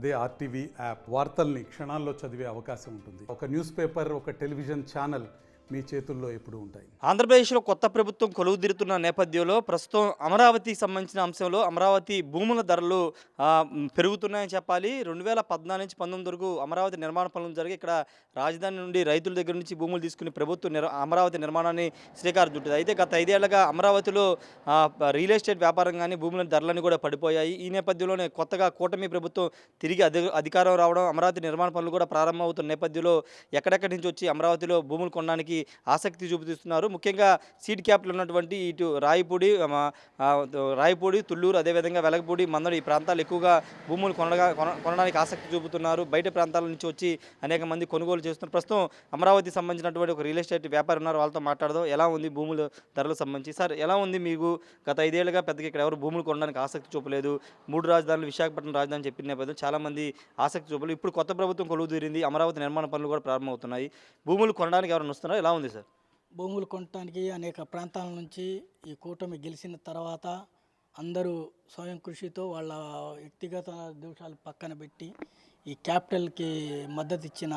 అదే RTV app వార్తల్ని క్షణాల్లో చదివే అవకాశం ఉంటుంది. ఒక న్యూస్ పేపర్, ఒక టెలివిజన్ ఛానల్ మీ చేతుల్లో ఎప్పుడూ ఉంటాయి. ఆంధ్రప్రదేశ్లో కొత్త ప్రభుత్వం కొలువుదీరుతున్న నేపథ్యంలో ప్రస్తుతం అమరావతికి సంబంధించిన అంశంలో అమరావతి భూముల ధరలు పెరుగుతున్నాయని చెప్పాలి. 2014 నుంచి 19 వరకు అమరావతి నిర్మాణ పనులు జరిగి ఇక్కడ రాజధాని నుండి రైతుల దగ్గర నుంచి భూములు తీసుకుని ప్రభుత్వం అమరావతి నిర్మాణాన్ని శ్రీకారం చుట్టింది. అయితే గత 5 ఏళ్లుగా అమరావతిలో రియల్ ఎస్టేట్ వ్యాపారం కానీ భూముల ధరలన్నీ కూడా పడిపోయాయి. ఈ నేపథ్యంలోనే కొత్తగా కూటమి ప్రభుత్వం తిరిగి అధికారం రావడం, అమరావతి నిర్మాణ పనులు కూడా ప్రారంభమవుతున్న నేపథ్యంలో ఎక్కడెక్కడి నుంచి వచ్చి అమరావతిలో భూములు కొనడానికి ఆసక్తి చూపిస్తున్నారు. ముఖ్యంగా సీడ్ క్యాపిటల్ ఉన్నటువంటి ఇటు రాయపూడి, తుళ్ళూరు, అదేవిధంగా వెలగపూడి, మందడు ఈ ప్రాంతాలు ఎక్కువగా భూములు కొనడానికి ఆసక్తి చూపుతున్నారు. బయట ప్రాంతాల నుంచి వచ్చి అనేక మంది కొనుగోలు చేస్తున్నారు. ప్రస్తుతం అమరావతికి సంబంధించినటువంటి ఒక రియల్ ఎస్టేట్ వ్యాపారి ఉన్నారు, వాళ్ళతో మాట్లాడదాం. ఎలా ఉంది భూముల ధరలకు సంబంధించి? సార్, ఎలా ఉంది మీకు? గత 5 ఏళ్లుగా పెద్దగా ఇక్కడ ఎవరు భూములు కొనడానికి ఆసక్తి చూపలేదు. 3 రాజధానులు, విశాఖపట్నం రాజధాని చెప్పిన నేపథ్యం చాలామంది ఆసక్తి చూపలేదు. ఇప్పుడు కొత్త ప్రభుత్వం కొలువు తీరింది, అమరావతి నిర్మాణ పనులు కూడా ప్రారంభమవుతున్నాయి. భూములు కొనడానికి ఎవరైనా వస్తున్నారా? ఎలా ఉంది సార్? భూములు కొనడానికి అనేక ప్రాంతాల నుంచి ఈ కూటమి గెలిచిన తర్వాత అందరూ స్వయం కృషితో వాళ్ళ వ్యక్తిగత దోషాలు పక్కన పెట్టి ఈ క్యాపిటల్కి మద్దతు ఇచ్చిన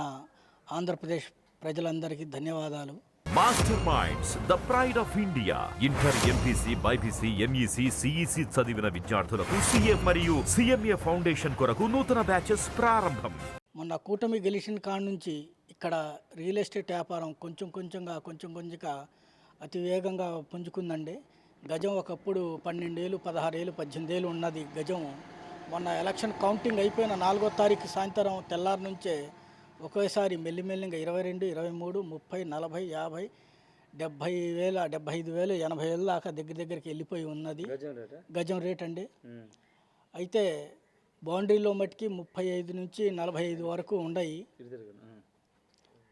ఆంధ్రప్రదేశ్ ప్రజలందరికీ ధన్యవాదాలు. Master minds, the pride of India. Inter, MPC, BiPC, MEC, CEC చదివిన విద్యార్థులకు సీఏ మరియు సిఎంఏ ఫౌండేషన్ కొరకు నూతన బ్యాచెస్ ప్రారంభం. మొన్న కూటమి గెలిచిన కాడ నుంచి ఇక్కడ రియల్ ఎస్టేట్ వ్యాపారం కొంచెం కొంచెంగా అతి వేగంగా పుంజుకుందండి. గజం ఒకప్పుడు 12,000, 16,000, 18,000 ఉన్నది గజం. మొన్న ఎలక్షన్ కౌంటింగ్ అయిపోయిన 4వ తారీఖు సాయంత్రం తెల్లారి నుంచే ఒకేసారి మెల్లిమెల్లిగా 22, 23, 30, 40, 50, 70,000, 75,000, 80,000 దాకా దగ్గరికి వెళ్ళిపోయి ఉన్నది గజం రేట్ అండి. అయితే బౌండరీలో మట్టికి 35 నుంచి 45 వరకు ఉన్నాయి.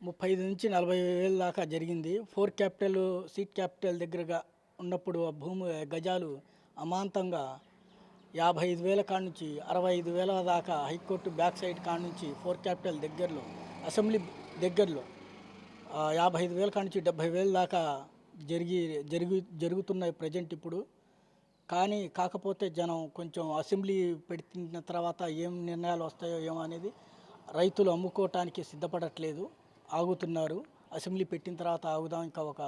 35 నుంచి 40,000 దాకా జరిగింది. 4 క్యాపిటల్, సీట్ క్యాపిటల్ దగ్గరగా ఉన్నప్పుడు ఆ భూమి గజాలు అమాంతంగా 55,000 కాడ నుంచి 65,000 దాకా హైకోర్టు బ్యాక్ సైడ్ కాడ నుంచి 4 క్యాపిటల్ దగ్గరలో, అసెంబ్లీ దగ్గరలో 55,000 కాడ నుంచి 70,000 దాకా జరుగుతున్నాయి ప్రజెంట్ ఇప్పుడు. కానీ కాకపోతే జనం కొంచెం అసెంబ్లీ పెట్టిన తర్వాత ఏం నిర్ణయాలు వస్తాయో ఏమో అనేది రైతులు అమ్ముకోవటానికి సిద్ధపడట్లేదు, ఆగుతున్నారు. అసెంబ్లీ పెట్టిన తర్వాత ఆగుదాం, ఇంకా ఒక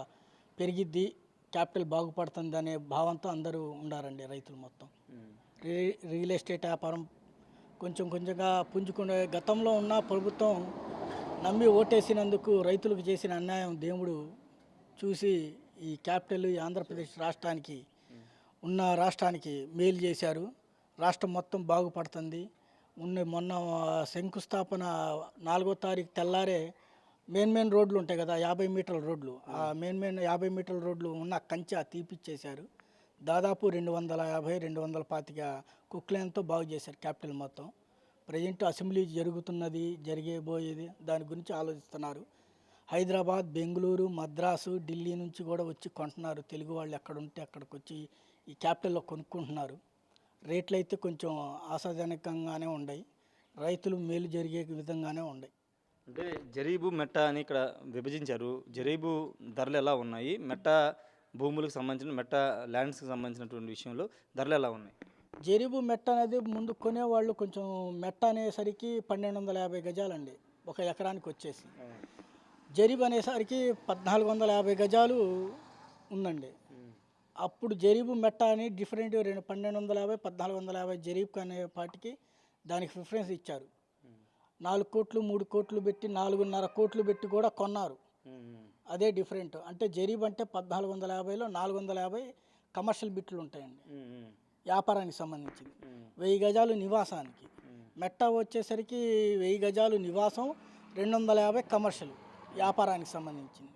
పెరిగిద్ది, క్యాపిటల్ బాగుపడుతుంది అనే భావంతో అందరూ ఉండారండి రైతులు మొత్తం. రియల్ ఎస్టేట్ వ్యాపారం కొంచెంగా పుంజుకునే గతంలో ఉన్న ప్రభుత్వం నమ్మి ఓటేసినందుకు రైతులకు చేసిన అన్యాయం దేవుడు చూసి ఈ క్యాపిటల్, ఈ ఆంధ్రప్రదేశ్ రాష్ట్రానికి ఉన్న రాష్ట్రానికి మేలు చేశారు. రాష్ట్రం మొత్తం బాగుపడుతుంది. మొన్న శంకుస్థాపన 4వ తారీఖు తెల్లారే మెయిన్ రోడ్లు ఉంటాయి కదా, 50 మీటర్ల రోడ్లు, ఆ మెయిన్ 50 మీటర్ల రోడ్లు ఉన్న కంచె తీపిచ్చేశారు. దాదాపు 250, 225 కుక్లైన్తో బాగు చేశారు క్యాపిటల్ మొత్తం. ప్రజెంట్ అసెంబ్లీ జరిగేబోయేది దాని గురించి ఆలోచిస్తున్నారు. హైదరాబాద్, బెంగళూరు, మద్రాసు, ఢిల్లీ నుంచి కూడా వచ్చి కొంటున్నారు. తెలుగు వాళ్ళు ఎక్కడుంటే అక్కడికి వచ్చి ఈ క్యాపిటల్లో కొనుక్కుంటున్నారు. రేట్లు అయితే కొంచెం ఆశాజనకంగానే ఉన్నాయి, రైతులు మేలు జరిగే విధంగానే ఉన్నాయి. అంటే జరీబు, మెట్ట అని ఇక్కడ విభజించారు. జరీబు ధరలు ఎలా ఉన్నాయి, మెట్ట భూములకు సంబంధించిన, మెట్ట ల్యాండ్స్కి సంబంధించినటువంటి విషయంలో ధరలు ఎలా ఉన్నాయి? జరీబు మెట్ట అనేది ముందు కొనేవాళ్ళు కొంచెం మెట్ట అనేసరికి 1,250 గజాలండి ఒక ఎకరానికి వచ్చేసి. జరీబు అనేసరికి 1,450 గజాలు ఉందండి. అప్పుడు జరీబు మెట్ట అని డిఫరెంట్ 1,250, 1,450 జరీబు అనే పాటికి దానికి ప్రిఫరెన్స్ ఇచ్చారు. 4 కోట్లు, 3 కోట్లు పెట్టి, 4.5 కోట్లు పెట్టి కూడా కొన్నారు. అదే డిఫరెంట్. అంటే జరీబ్ అంటే 1,450లో 450 కమర్షియల్ బిట్లు ఉంటాయండి, వ్యాపారానికి సంబంధించింది. 1000 గజాలు నివాసానికి. మెట్ట వచ్చేసరికి 1000 గజాలు నివాసం, 250 కమర్షియల్ వ్యాపారానికి సంబంధించింది.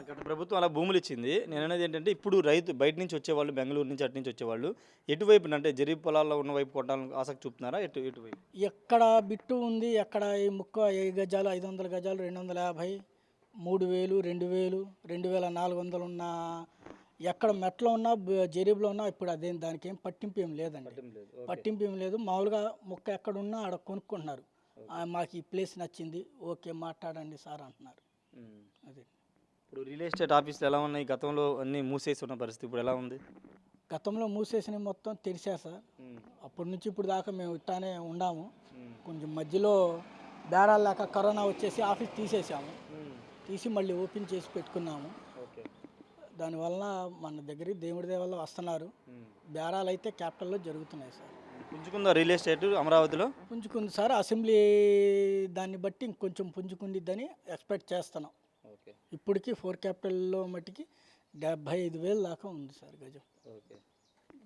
గత ప్రభుత్వం అలా భూములు ఇచ్చింది. నేను అనేది ఏంటంటే ఇప్పుడు రైతు బయట నుంచి వచ్చేవాళ్ళు, బెంగళూరు నుంచి అటు నుంచి వచ్చేవాళ్ళు ఎటువైపు అంటే జరీబ్ పొలాల్లో ఉన్న వైపు కొట్టాలని ఆసక్తి చూపుతున్నారా? ఎటువైపు ఎక్కడ బిట్టు ఉంది, ఎక్కడ ఈ ముక్క 1000 గజాలు, 500 గజాలు, 250, 3,000, 2,000, 2,400 ఉన్న ఎక్కడ మెట్లో ఉన్నా, జరీబ్లో ఉన్నా ఇప్పుడు దానికి ఏం పట్టింపు ఏం లేదండి. పట్టింపు ఏం లేదు. మామూలుగా ముక్క ఎక్కడున్నా ఆడ కొనుక్కుంటున్నారు. మాకు ఈ ప్లేస్ నచ్చింది, ఓకే మాట్లాడండి సార్ అంటున్నారు. అదే ఇప్పుడు రియల్ ఎస్టేట్ ఆఫీసులు ఎలా ఉన్నాయి? గతంలో అన్నీ మూసేసి ఉన్న పరిస్థితి ఇప్పుడు ఎలా ఉంది? గతంలో మూసేసినవి మొత్తం తెరిచారు సార్. అప్పటి నుంచి ఇప్పుడు దాకా మేము ఇట్లానే ఉన్నాము. కొంచెం మధ్యలో బేరాలు లేక కరోనా వచ్చేసి ఆఫీస్ తీసేసాము. తీసి మళ్ళీ ఓపెన్ చేసి పెట్టుకున్నాము. దానివల్ల మన దగ్గరికి దేవుడి దేవల్ల వస్తున్నారు. బేరాలు అయితే క్యాపిటల్లో జరుగుతున్నాయి సార్. పుంజుకుందా రియల్ ఎస్టేట్ అమరావతిలో? పుంజుకుంది సార్. అసెంబ్లీ దాన్ని బట్టి ఇంకొంచెం పుంజుకుండిద్దని ఎక్స్పెక్ట్ చేస్తున్నాం. ఇప్పటికీ 4 క్యాపిటల్లో మట్టికి 75,000 దాకా ఉంది సార్ గజం.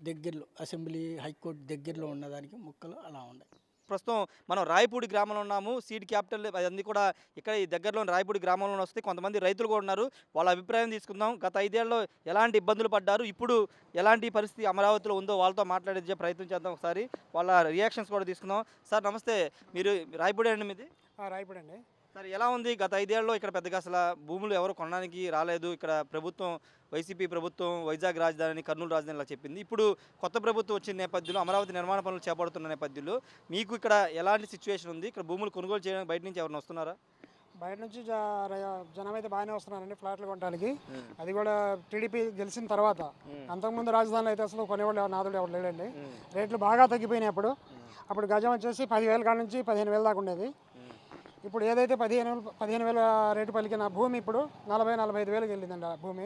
దగ్గరలో అసెంబ్లీ హైకోర్టు దగ్గరలో ఉన్నదానికి ముక్కలు అలా ఉన్నాయి. ప్రస్తుతం మనం రాయపూడి గ్రామంలో ఉన్నాము. సీడ్ క్యాపిటల్ అన్నీ కూడా ఇక్కడ ఈ దగ్గరలో రాయపూడి గ్రామంలో వస్తే కొంతమంది రైతులు కూడా ఉన్నారు. వాళ్ళ అభిప్రాయం తీసుకుందాం. గత 5 ఏళ్లలో ఎలాంటి ఇబ్బందులు పడ్డారు, ఇప్పుడు ఎలాంటి పరిస్థితి అమరావతిలో ఉందో వాళ్ళతో మాట్లాడే ప్రయత్నం చేద్దాం. ఒకసారి వాళ్ళ రియాక్షన్స్ కూడా తీసుకుందాం. సార్ నమస్తే, మీరు రాయపూడి అండి మీది? రాయపూడి అండి. సార్ ఎలా ఉంది? గత 5 ఏళ్లలో ఇక్కడ పెద్దగా అసలు భూములు ఎవరు కొనడానికి రాలేదు. ఇక్కడ ప్రభుత్వం, వైసీపీ ప్రభుత్వం వైజాగ్ రాజధాని, కర్నూలు రాజధాని ఇలా చెప్పింది. ఇప్పుడు కొత్త ప్రభుత్వం వచ్చిన నేపథ్యంలో అమరావతి నిర్మాణ పనులు చేపడుతున్న నేపథ్యంలో మీకు ఇక్కడ ఎలాంటి సిచ్యువేషన్ ఉంది? ఇక్కడ భూములు కొనుగోలు చేయడానికి బయట నుంచి ఎవరైనా వస్తున్నారా? బయట నుంచి జనం అయితే బాగానే వస్తున్నారండి ఫ్లాట్లు కొనడానికి. అది కూడా టీడీపీ గెలిచిన తర్వాత. అంతకుముందు రాజధానిలో అయితే అసలు కొనేవాళ్ళు నాదుడు ఎవరు లేడండి. రేట్లు బాగా తగ్గిపోయినాయి. అప్పుడు గజం వచ్చేసి 10,000 కాడ నుంచి 15,000 దాకా ఉండేది. ఇప్పుడు ఏదైతే 15,000 రేటు పలికిన భూమి ఇప్పుడు 40,000-45,000 వెళ్ళిందండి. ఆ భూమి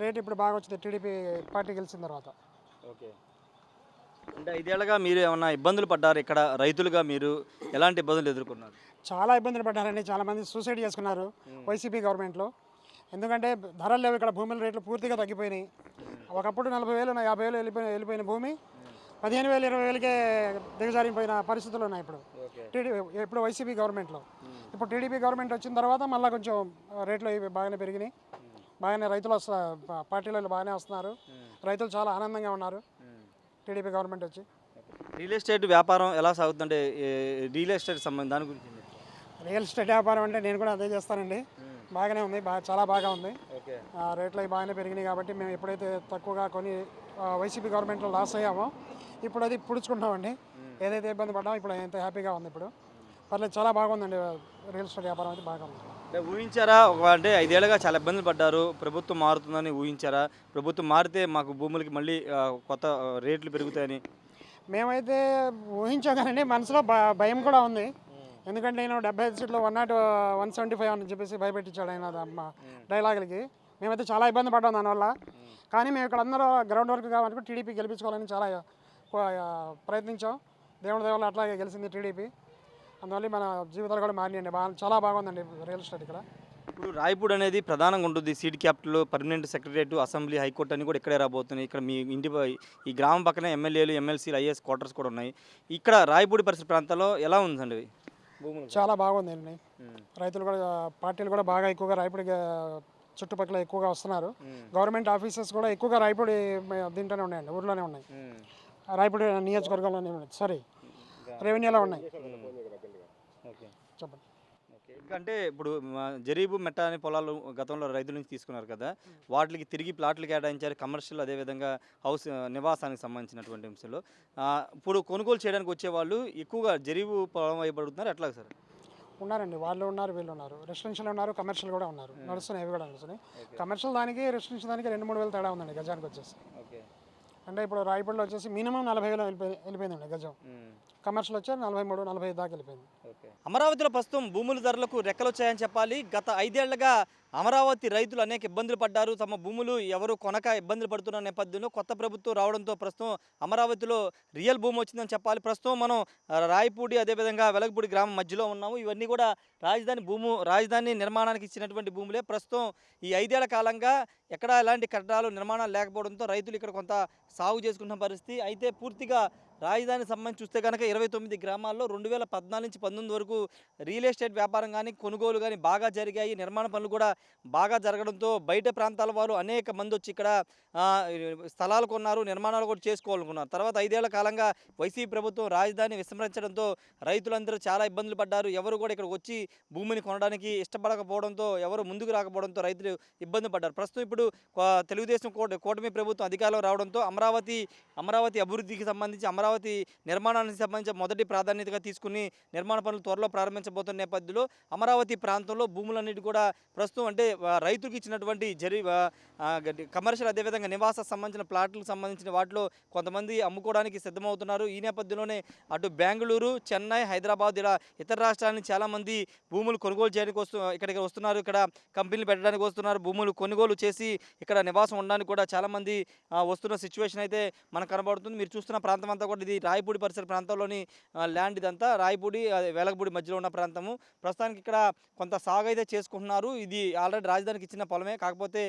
రేటు ఇప్పుడు బాగా వచ్చింది టీడీపీ పార్టీ గెలిచిన తర్వాత. ఓకే, అంటే 5 ఏళ్ళగా మీరు ఏమన్నా ఇబ్బందులు పడ్డారు? ఇక్కడ రైతులుగా మీరు ఎలాంటి ఇబ్బందులు ఎదుర్కొన్నారు? చాలా ఇబ్బందులు పడ్డారండి. చాలామంది సూసైడ్ చేసుకున్నారు వైసీపీ గవర్నమెంట్లో. ఎందుకంటే ధరలు లేవు. ఇక్కడ భూముల రేట్లు పూర్తిగా తగ్గిపోయినాయి. ఒకప్పుడు 40,000, 50,000 వెళ్ళిపోయిన భూమి 15,000, 20,000కే దిగజారిపోయిన పరిస్థితులు ఉన్నాయి ఇప్పుడు వైసీపీ గవర్నమెంట్లో. ఇప్పుడు టీడీపీ గవర్నమెంట్ వచ్చిన తర్వాత మళ్ళీ కొంచెం రేట్లు బాగానే పెరిగినాయి. బాగానే రైతులు పార్టీలలో బాగానే వస్తున్నారు. రైతులు చాలా ఆనందంగా ఉన్నారు టీడీపీ గవర్నమెంట్ వచ్చి. రియల్ ఎస్టేట్ వ్యాపారం ఎలా సాగుతుందంటే రియల్ ఎస్టేట్ సంబంధం దాని గురించి? రియల్ ఎస్టేట్ వ్యాపారం అంటే నేను కూడా అదే చేస్తానండి. బాగానే ఉంది, చాలా బాగా ఉంది. రేట్లు అవి బాగానే పెరిగినాయి కాబట్టి మేము ఎప్పుడైతే తక్కువగా కొని వైసీపీ గవర్నమెంట్లో లాస్ అయ్యామో ఇప్పుడు అది పుడుచుకుంటామండి. ఏదైతే ఇబ్బంది పడ్డామో ఇప్పుడు ఎంత హ్యాపీగా ఉంది. ఇప్పుడు పర్లేదు, చాలా బాగుందండి. రియల్ ఎస్టేట్ వ్యాపారం అయితే బాగా ఉంది. అంటే ఊహించారా? అంటే 5 ఏళ్ళగా చాలా ఇబ్బందులు పడ్డారు, ప్రభుత్వం మారుతుందని ఊహించారా? ప్రభుత్వం మారితే మాకు భూములకి మళ్ళీ కొత్త రేట్లు పెరుగుతాయని మేమైతే ఊహించాగానండి. మనసులో భయం కూడా ఉంది. ఎందుకంటే నేను 75 సీట్లు 175 అని చెప్పేసి భయపెట్టించాడు ఆయన డైలాగులకి. మేమైతే చాలా ఇబ్బంది పడ్డాం దానివల్ల. కానీ మేము ఇక్కడ అందరూ గ్రౌండ్ వర్క్ కావాలంటే టీడీపీ గెలిపించుకోవాలని చాలా ప్రయత్నించాం. దేవుడి దేవాళ్ళు అట్లాగే గెలిచింది టీడీపీ. అందువల్ల మన జీవితాలు కూడా మారినాయండి. చాలా బాగుందండి రియల్ ఎస్టేట్ ఇక్కడ. ఇప్పుడు రాయపూడి అనేది ప్రధానంగా ఉంటుంది. Seed capital, permanent secretariat, assembly, high court అన్ని కూడా ఇక్కడే రాబోతున్నాయి. ఇక్కడ మీ ఇంటి ఈ గ్రామం పక్కనే ఎమ్మెల్యేలు, ఎమ్మెల్సీలు, ఐఏఎస్ క్వార్టర్స్ కూడా ఉన్నాయి. ఇక్కడ రాయపూడి పరిసర ప్రాంతాల్లో ఎలా ఉందండి భూములు? చాలా బాగుందండి. రైతులు కూడా, పార్టీలు కూడా బాగా ఎక్కువగా రాయపూడి చుట్టుపక్కల ఎక్కువగా వస్తున్నారు. గవర్నమెంట్ ఆఫీసెస్ కూడా ఎక్కువగా రాయపూడి దీంట్లోనే ఉన్నాయండి, ఊర్లోనే ఉన్నాయి. రాయపూడి నియోజకవర్గంలోనే ఉన్నాయి. సారీ, రెవెన్యూలో ఉన్నాయి. చెప్పండి. అంటే ఇప్పుడు జరీబు మెట్ట అనే పొలాలు గతంలో రైతుల నుంచి తీసుకున్నారు కదా, వాటికి తిరిగి ప్లాట్లు కేటాయించారు, కమర్షియల్ అదేవిధంగా హౌస్ నివాసానికి సంబంధించినటువంటి అంశాలు. ఇప్పుడు కొనుగోలు చేయడానికి వచ్చేవాళ్ళు ఎక్కువగా జరీబు పొలం అయిపడుతున్నారు. ఎట్లా సార్? ఉన్నారండి, వాళ్ళు ఉన్నారు, వీళ్ళు ఉన్నారు. రెసిడెన్షియల్ ఉన్నారు, కమర్షియల్ కూడా ఉన్నారు. నడుస్తున్నాయి, అవి కూడా నడుస్తున్నాయి. కమర్షియల్ దానికి రెసిడెన్షియల్ దానికి 2-3 వేలు తేడా ఉందండి గజానికి వచ్చేసి. అంటే ఇప్పుడు రాయపూడిలో వచ్చేసి మినిమం 40,000 వెళ్ళిపోయిందండి గజం. కమర్షియల్ వచ్చి 43-45 దాకా వెళ్ళిపోయింది. అమరావతిలో ప్రస్తుతం భూముల ధరలకు రెక్కలు వచ్చాయని చెప్పాలి. గత 5 ఏళ్లుగా అమరావతి రైతులు అనేక ఇబ్బందులు పడ్డారు. తమ భూములు ఎవరు కొనక ఇబ్బందులు పడుతున్న నేపథ్యంలో కొత్త ప్రభుత్వం రావడంతో ప్రస్తుతం అమరావతిలో రియల్ భూమి వచ్చిందని చెప్పాలి. ప్రస్తుతం మనం రాయపూడి అదేవిధంగా వెలగపూడి గ్రామం మధ్యలో ఉన్నాము. ఇవన్నీ కూడా రాజధాని నిర్మాణానికి ఇచ్చినటువంటి భూములే. ప్రస్తుతం ఈ 5 ఏళ్ల కాలంగా ఎక్కడా ఎలాంటి కట్టడాలు నిర్మాణాలు లేకపోవడంతో రైతులు ఇక్కడ కొంత సాగు చేసుకున్న పరిస్థితి. అయితే పూర్తిగా రాజధానికి సంబంధించి చూస్తే కనుక 29 గ్రామాల్లో 2014 నుంచి 19 వరకు రియల్ ఎస్టేట్ వ్యాపారం కానీ, కొనుగోలు కానీ బాగా జరిగాయి. నిర్మాణ పనులు కూడా బాగా జరగడంతో బయట ప్రాంతాల వారు అనేక మంది వచ్చి ఇక్కడ స్థలాలు కొన్నారు, నిర్మాణాలు కూడా చేసుకోవాలనుకున్నారు. తర్వాత 5 ఏళ్ల కాలంగా వైసీపీ ప్రభుత్వం రాజధాని విస్మరించడంతో రైతులందరూ చాలా ఇబ్బందులు పడ్డారు. ఎవరు కూడా ఇక్కడికి వచ్చి భూమిని కొనడానికి ఇష్టపడకపోవడంతో, ఎవరు ముందుకు రాకపోవడంతో రైతులు ఇబ్బంది పడ్డారు. ప్రస్తుతం ఇప్పుడు తెలుగుదేశం కూటమి ప్రభుత్వం అధికారంలో రావడంతో అమరావతి అభివృద్ధికి సంబంధించి అమరావతి నిర్మాణానికి సంబంధించి మొదటి ప్రాధాన్యతగా తీసుకుని నిర్మాణ పనులు త్వరలో ప్రారంభించబోతున్న నేపథ్యంలో అమరావతి ప్రాంతంలో భూములన్నిటి కూడా ప్రస్తుతం అంటే రైతులకు ఇచ్చినటువంటి కమర్షియల్ అదేవిధంగా నివాస సంబంధించిన ప్లాట్లకు సంబంధించిన వాటిలో కొంతమంది అమ్ముకోవడానికి సిద్ధమవుతున్నారు. ఈ నేపథ్యంలోనే అటు బెంగళూరు, చెన్నై, హైదరాబాద్ ఇలా ఇతర రాష్ట్రాల నుంచి చాలామంది భూములు కొనుగోలు చేయడానికి ఇక్కడికి వస్తున్నారు. ఇక్కడ కంపెనీలు పెట్టడానికి వస్తున్నారు. భూములు కొనుగోలు చేసి ఇక్కడ నివాసం ఉండడానికి కూడా చాలామంది వస్తున్న సిచ్యువేషన్ అయితే మనకు కనబడుతుంది. మీరు చూస్తున్న ప్రాంతం అంతా కూడా ఇది రాయపూడి పరిసర ప్రాంతంలోని ల్యాండ్. ఇదంతా రాయపూడి వేలగపూడి మధ్యలో ఉన్న ప్రాంతము. ప్రస్తుతానికి ఇక్కడ కొంత సాగు అయితే చేసుకుంటున్నారు. ఇది ఆల్రెడీ రాజధానికి ఇచ్చిన పొలమే, కాకపోతే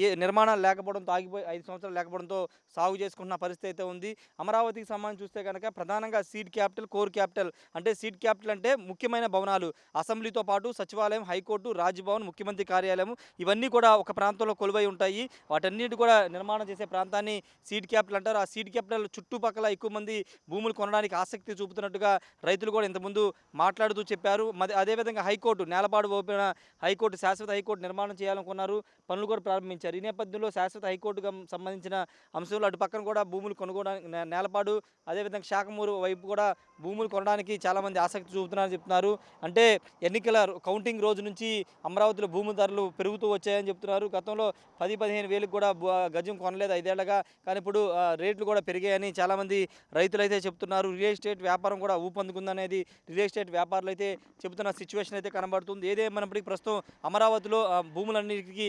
ఏ నిర్మాణాలు లేకపోవడంతో ఆగిపోయి 5 సంవత్సరాలు లేకపోవడంతో సాగు చేసుకుంటున్న పరిస్థితి అయితే ఉంది. అమరావతికి సంబంధించి చూస్తే కనుక ప్రధానంగా సీడ్ క్యాపిటల్, కోర్ క్యాపిటల్. అంటే సీడ్ క్యాపిటల్ అంటే ముఖ్యమైన భవనాలు, అసెంబ్లీతో పాటు సచివాలయం, హైకోర్టు, రాజ్భవన్, ముఖ్యమంత్రి కార్యాలయం ఇవన్నీ కూడా ఒక ప్రాంతంలో కొలువై ఉంటాయి. వాటన్నిటి కూడా నిర్మాణం చేసే ప్రాంతాన్ని సీడ్ క్యాపిటల్ అంటారు. ఆ సీడ్ క్యాపిటల్ చుట్టుపక్కల ఎక్కువ మంది భూములు కొనడానికి ఆసక్తి చూపుతున్నట్టుగా రైతులు కూడా ఇంతకుముందు మాట్లాడుతూ చెప్పారు. అదేవిధంగా హైకోర్టు నేలపాడు ఓపెన హైకోర్టు, శాశ్వత హైకోర్టు నిర్మాణం చేయాలనుకున్నారు. పనులు కూడా ప్రారంభించారు. ఈ నేపథ్యంలో శాశ్వత హైకోర్టుకు సంబంధించిన అంశంలో అటు పక్కన కూడా భూములు కొనుగోడానికి నేలపాడు అదేవిధంగా శాఖమూరు వైపు కూడా భూములు కొనడానికి చాలామంది ఆసక్తి చూపుతున్నారని చెప్తున్నారు. అంటే ఎన్నికల కౌంటింగ్ రోజు నుంచి అమరావతిలో భూమి ధరలు పెరుగుతూ వచ్చాయని చెప్తున్నారు. గతంలో 10-15 వేలకు కూడా గజం కొనలేదు 5 ఏళ్లుగా, కానీ ఇప్పుడు రేట్లు కూడా పెరిగాయని చాలామంది రైతులు అయితే చెప్తున్నారు. రియల్ ఎస్టేట్ వ్యాపారం కూడా ఊపందుకుందనేది రియల్ ఎస్టేట్ వ్యాపారులు అయితే చెబుతున్న సిచ్యువేషన్ అయితే కనబడుతుంది. ఏదేమైనప్పటికీ ప్రస్తుతం అమరావతిలో భూములన్నిటికీ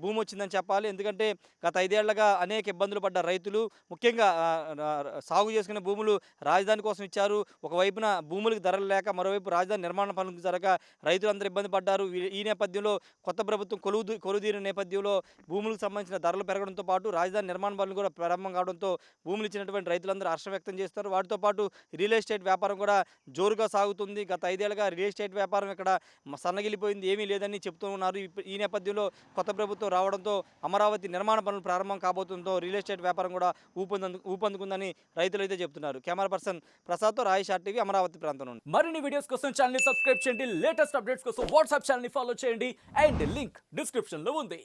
భూమి వచ్చిందని చెప్పాలి. ఎందుకంటే గత 5 ఏళ్లుగా అనేక ఇబ్బందులు పడ్డ రైతులు, ముఖ్యంగా సాగు చేసుకునే భూములు రాజధాని కోసం ఇచ్చారు. ఒకవైపున భూములకు ధరలు లేక మరోవైపు రాజధాని నిర్మాణ పనులకు జరగక రైతులందరూ ఇబ్బంది పడ్డారు. ఈ నేపథ్యంలో కొత్త ప్రభుత్వం కొలువుదీరిన నేపథ్యంలో భూములకు సంబంధించిన ధరలు పెరగడంతో పాటు రాజధాని నిర్మాణ పనులు కూడా ప్రారంభం కావడంతో భూములు ఇచ్చినటువంటి రైతులందరూ హర్షం వ్యక్తం చేస్తారు. వాటితో పాటు రియల్ ఎస్టేట్ వ్యాపారం కూడా జోరుగా సాగుతుంది. గత 5 ఏళ్లుగా రియల్ ఎస్టేట్ వ్యాపారం ఇక్కడ సన్నగిలిపోయింది, ఏమీ లేదని చెప్తూ ఉన్నారు. ఈ నేపథ్యంలో కొత్త ప్రభుత్వం రావడంతో అమరావతి నిర్మాణ పనులు ప్రారంభం కాబోతుందో రియల్ ఎస్టేట్ వ్యాపారం కూడా ఊపందుకుందని రైతులు అయితే చెప్తున్నారు. Camera person ప్రసాద్తో Rayesh RTV, Amaravati ప్రాంతం నుండి. మరిన్ని వీడియోస్ కోసం ఛానల్ ని సబ్స్క్రైబ్ చేయండి. లేటెస్ట్ అప్డేట్స్ కోసం వాట్సాప్ ఛానల్ ని ఫాలో చేయండి. అండ్ లింక్ డిస్క్రిప్షన్ లో ఉంది.